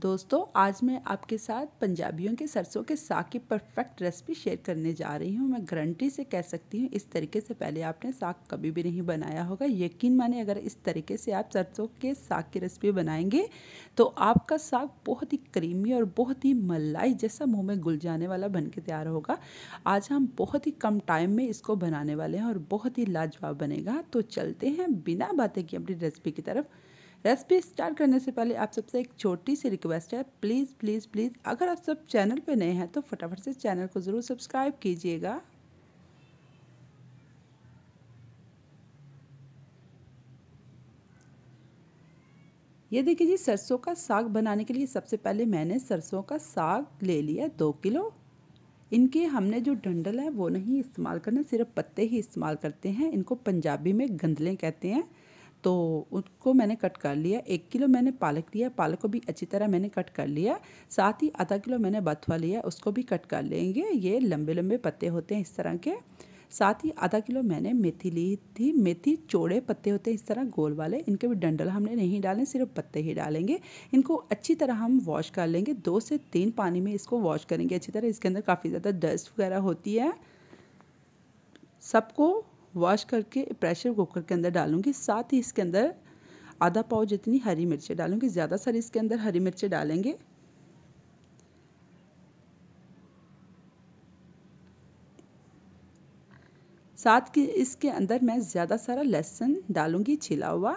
दोस्तों आज मैं आपके साथ पंजाबियों के सरसों के साग की परफेक्ट रेसिपी शेयर करने जा रही हूँ। मैं गारंटी से कह सकती हूँ इस तरीके से पहले आपने साग कभी भी नहीं बनाया होगा। यकीन माने अगर इस तरीके से आप सरसों के साग की रेसिपी बनाएंगे तो आपका साग बहुत ही क्रीमी और बहुत ही मलाई जैसा मुँह में घुल जाने वाला बन के तैयार होगा। आज हम बहुत ही कम टाइम में इसको बनाने वाले हैं और बहुत ही लाजवाब बनेगा। तो चलते हैं बिना बातें की अपनी रेसिपी की तरफ। रेसिपी स्टार्ट करने से पहले आप सबसे एक छोटी सी रिक्वेस्ट है, प्लीज़ प्लीज़ प्लीज़ अगर आप सब चैनल पे नए हैं तो फटाफट से चैनल को ज़रूर सब्सक्राइब कीजिएगा। ये देखिए जी, सरसों का साग बनाने के लिए सबसे पहले मैंने सरसों का साग ले लिया 2 किलो। इनके हमने जो डंडल है वो नहीं इस्तेमाल करना, सिर्फ पत्ते ही इस्तेमाल करते हैं। इनको पंजाबी में गंदलें कहते हैं। तो उसको मैंने कट कर लिया। 1 किलो मैंने पालक लिया, पालक को भी अच्छी तरह मैंने कट कर लिया। साथ ही आधा किलो मैंने बथुआ लिया, उसको भी कट कर लेंगे। ये लंबे लंबे पत्ते होते हैं इस तरह के। साथ ही आधा किलो मैंने मेथी ली थी। मेथी चौड़े पत्ते होते हैं इस तरह गोल वाले, इनके भी डंडल हमने नहीं डालें, सिर्फ पत्ते ही डालेंगे। इनको अच्छी तरह हम वॉश कर लेंगे। 2 से 3 पानी में इसको वॉश करेंगे अच्छी तरह। इसके अंदर काफ़ी ज़्यादा डस्ट वगैरह होती है। सबको वॉश करके प्रेशर कुकर के अंदर डालूंगी। साथ ही इसके अंदर आधा पाव जितनी हरी मिर्चें डालूंगी। ज़्यादा सारी इसके अंदर हरी मिर्चें डालेंगे। साथ ही इसके अंदर मैं ज़्यादा सारा लहसुन डालूंगी छिला हुआ।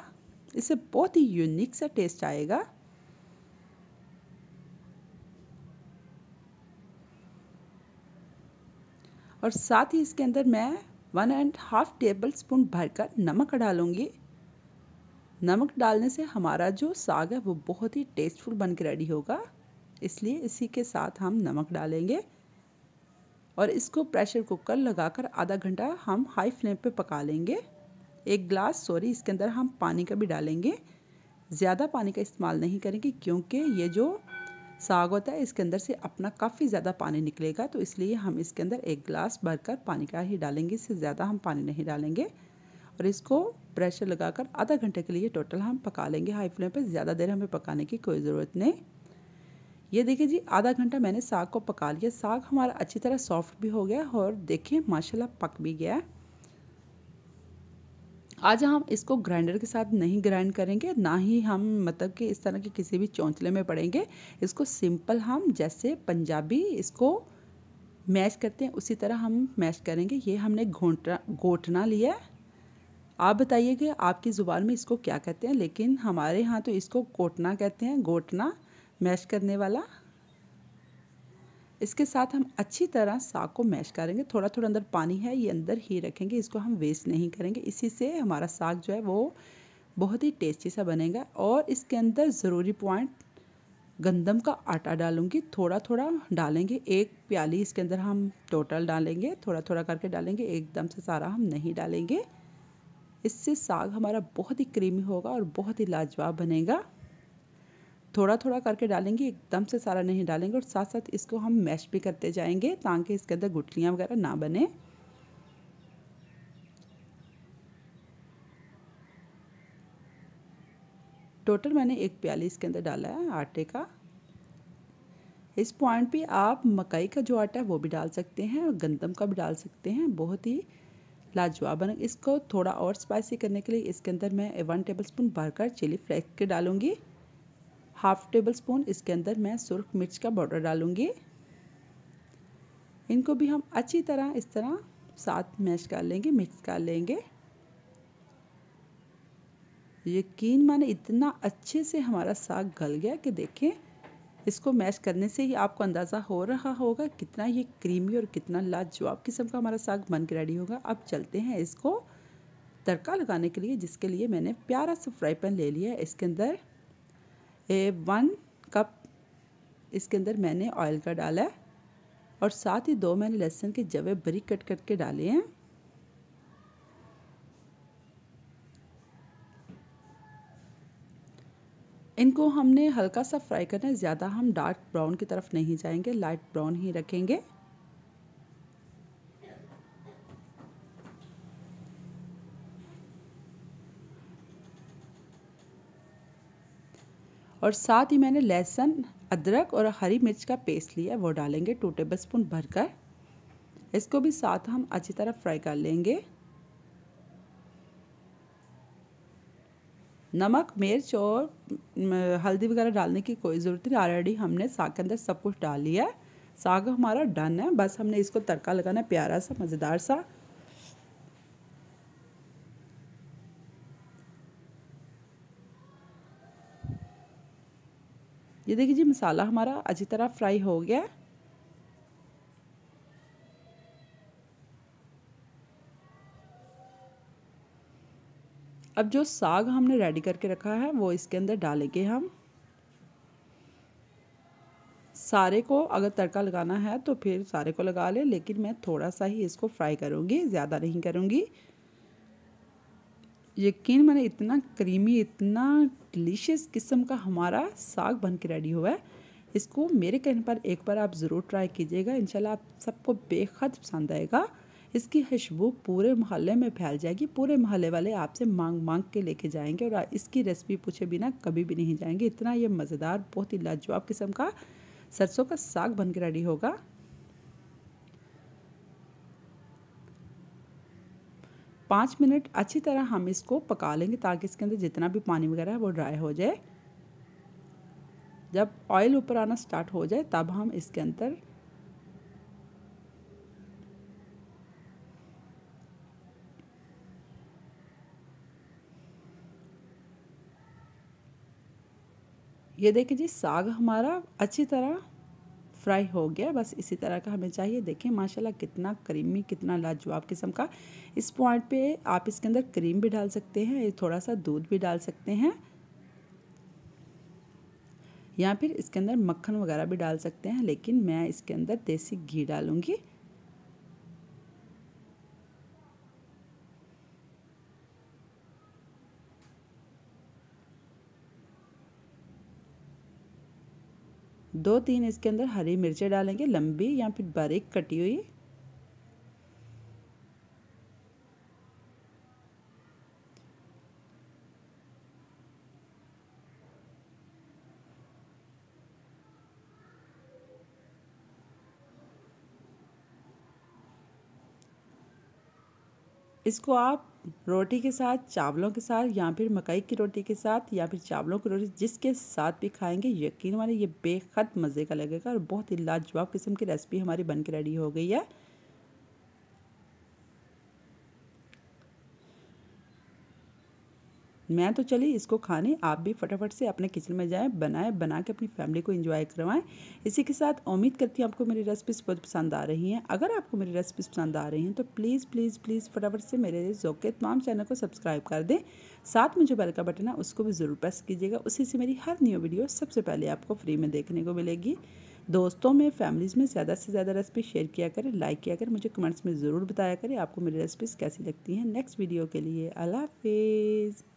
इससे बहुत ही यूनिक सा टेस्ट आएगा। और साथ ही इसके अंदर मैं 1.5 टेबल स्पून भरकर नमक डालूंगी। नमक डालने से हमारा जो साग है वो बहुत ही टेस्टफुल बन के रेडी होगा, इसलिए इसी के साथ हम नमक डालेंगे। और इसको प्रेशर कुकर लगाकर आधा घंटा हम हाई फ्लेम पे पका लेंगे। एक गिलास इसके अंदर हम पानी का भी डालेंगे। ज़्यादा पानी का इस्तेमाल नहीं करेंगे क्योंकि ये जो साग होता है इसके अंदर से अपना काफ़ी ज़्यादा पानी निकलेगा, तो इसलिए हम इसके अंदर एक गिलास भरकर पानी का ही डालेंगे, इससे ज़्यादा हम पानी नहीं डालेंगे। और इसको प्रेशर लगाकर आधा घंटे के लिए टोटल हम पका लेंगे हाई फ्लेम पे। ज़्यादा देर हमें पकाने की कोई ज़रूरत नहीं। ये देखिए जी, आधा घंटा मैंने साग को पका लिया। साग हमारा अच्छी तरह सॉफ्ट भी हो गया और देखिए माशाल्लाह पक भी गया। आज हम इसको ग्राइंडर के साथ नहीं ग्राइंड करेंगे, ना ही हम मतलब कि इस तरह के किसी भी चौंचले में पड़ेंगे। इसको सिंपल हम जैसे पंजाबी इसको मैश करते हैं उसी तरह हम मैश करेंगे। ये हमने घोटना लिया है। आप बताइए कि आपकी ज़ुबान में इसको क्या कहते हैं, लेकिन हमारे यहाँ तो इसको कोटना कहते हैं, घोटना मैश करने वाला। इसके साथ हम अच्छी तरह साग को मैश करेंगे। थोड़ा थोड़ा अंदर पानी है, ये अंदर ही रखेंगे, इसको हम वेस्ट नहीं करेंगे। इसी से हमारा साग जो है वो बहुत ही टेस्टी सा बनेगा। और इसके अंदर ज़रूरी पॉइंट, गंदम का आटा डालूंगी, थोड़ा थोड़ा डालेंगे। 1 प्याली इसके अंदर हम टोटल डालेंगे, थोड़ा थोड़ा करके डालेंगे, एकदम से सारा हम नहीं डालेंगे। इससे साग हमारा बहुत ही क्रीमी होगा और बहुत ही लाजवाब बनेगा। थोड़ा थोड़ा करके डालेंगे, एकदम से सारा नहीं डालेंगे। और साथ साथ इसको हम मैश भी करते जाएंगे ताकि इसके अंदर गुठलियाँ वगैरह ना बने। टोटल मैंने 1 प्याली इसके अंदर डाला है आटे का। इस पॉइंट पे आप मकई का जो आटा है वो भी डाल सकते हैं और गंदम का भी डाल सकते हैं, बहुत ही लाजवाब बना। इसको थोड़ा और स्पाइसी करने के लिए इसके अंदर मैं 1 टेबल स्पून भरकर चिली फ्लेक्स के डालूंगी। 1/2 टेबल स्पून इसके अंदर मैं सुर्ख मिर्च का पाउडर डालूंगी। इनको भी हम अच्छी तरह इस तरह साथ मैश कर लेंगे, मिक्स कर लेंगे। यकीन माने इतना अच्छे से हमारा साग गल गया कि देखें, इसको मैश करने से ही आपको अंदाज़ा हो रहा होगा कितना ये क्रीमी और कितना लाजवाब किस्म का हमारा साग बन के रेडी होगा। अब चलते हैं इसको तड़का लगाने के लिए, जिसके लिए मैंने प्यारा सा फ्राई पैन ले लिया है। इसके अंदर 1 कप इसके अंदर मैंने ऑयल का डाला है और साथ ही 2 मैंने लहसुन के जवे बारीक कट करके डाले हैं। इनको हमने हल्का सा फ्राई करना है, ज़्यादा हम डार्क ब्राउन की तरफ नहीं जाएंगे, लाइट ब्राउन ही रखेंगे। और साथ ही मैंने लहसुन, अदरक और हरी मिर्च का पेस्ट लिया, वो डालेंगे 2 टेबलस्पून भरकर। इसको भी साथ हम अच्छी तरह फ्राई कर लेंगे। नमक, मिर्च और हल्दी वगैरह डालने की कोई ज़रूरत नहीं, ऑलरेडी हमने साग के अंदर सब कुछ डाल लिया है। साग हमारा डन है, बस हमने इसको तड़का लगाना है प्यारा सा, मज़ेदार सा। ये देखिए जी, मसाला हमारा अच्छी तरह फ्राई हो गया। अब जो साग हमने रेडी करके रखा है वो इसके अंदर डालेंगे हम। सारे को अगर तड़का लगाना है तो फिर सारे को लगा लें, लेकिन मैं थोड़ा सा ही इसको फ्राई करूँगी, ज़्यादा नहीं करूँगी। यकीन माने इतना क्रीमी, इतना डिलीशियस किस्म का हमारा साग बन के रेडी हुआ है। इसको मेरे कहने पर एक बार आप ज़रूर ट्राई कीजिएगा, इंशाल्लाह आप सबको बेहद पसंद आएगा। इसकी खुशबू पूरे मोहल्ले में फैल जाएगी, पूरे मोहल्ले वाले आपसे मांग मांग के लेके जाएंगे और इसकी रेसिपी पूछे बिना कभी भी नहीं जाएंगे। इतना ये मज़ेदार, बहुत ही लाजवाब किस्म का सरसों का साग बन के रेडी होगा। पाँच मिनट अच्छी तरह हम इसको पका लेंगे ताकि इसके अंदर जितना भी पानी वगैरह है वो ड्राई हो जाए। जब ऑयल ऊपर आना स्टार्ट हो जाए तब हम इसके अंदर ये देखिए जी, साग हमारा अच्छी तरह फ्राई हो गया। बस इसी तरह का हमें चाहिए। देखें माशाल्लाह कितना क्रीमी, कितना लाजवाब किस्म का। इस पॉइंट पे आप इसके अंदर क्रीम भी डाल सकते हैं, थोड़ा सा दूध भी डाल सकते हैं, या फिर इसके अंदर मक्खन वगैरह भी डाल सकते हैं, लेकिन मैं इसके अंदर देसी घी डालूँगी। दो तीन इसके अंदर हरी मिर्चें डालेंगे, लंबी या फिर बारीक कटी हुई। इसको आप रोटी के साथ, चावलों के साथ, या फिर मकई की रोटी के साथ, या फिर चावलों की रोटी, जिसके साथ भी खाएंगे यकीन मानिए ये बेहद मज़े का लगेगा और बहुत ही लाजवाब किस्म की रेसिपी हमारी बन के रेडी हो गई है। मैं तो चली इसको खाने, आप भी फटाफट से अपने किचन में जाएं, बनाएं, बना के अपनी फैमिली को एंजॉय करवाएं। इसी के साथ उम्मीद करती हूँ आपको मेरी रेसिपीज़ बहुत पसंद आ रही हैं। अगर आपको मेरी रेसिपीज़ पसंद आ रही हैं तो प्लीज़ प्लीज़ प्लीज़ फटाफट से मेरे ज़ौक़ के तमाम चैनल को सब्सक्राइब कर दें। साथ में जो बेल का बटन है उसको भी ज़रूर प्रेस कीजिएगा, उसी से मेरी हर न्यू वीडियो सबसे पहले आपको फ्री में देखने को मिलेगी। दोस्तों में, फैमिलीज़ में ज़्यादा से ज़्यादा रेसिपी शेयर किया करें, लाइक किया करें, मुझे कमेंट्स में ज़रूर बताया करें आपको मेरी रेसिपीज़ कैसी लगती हैं। नेक्स्ट वीडियो के लिए अल्लाह हाफिज़।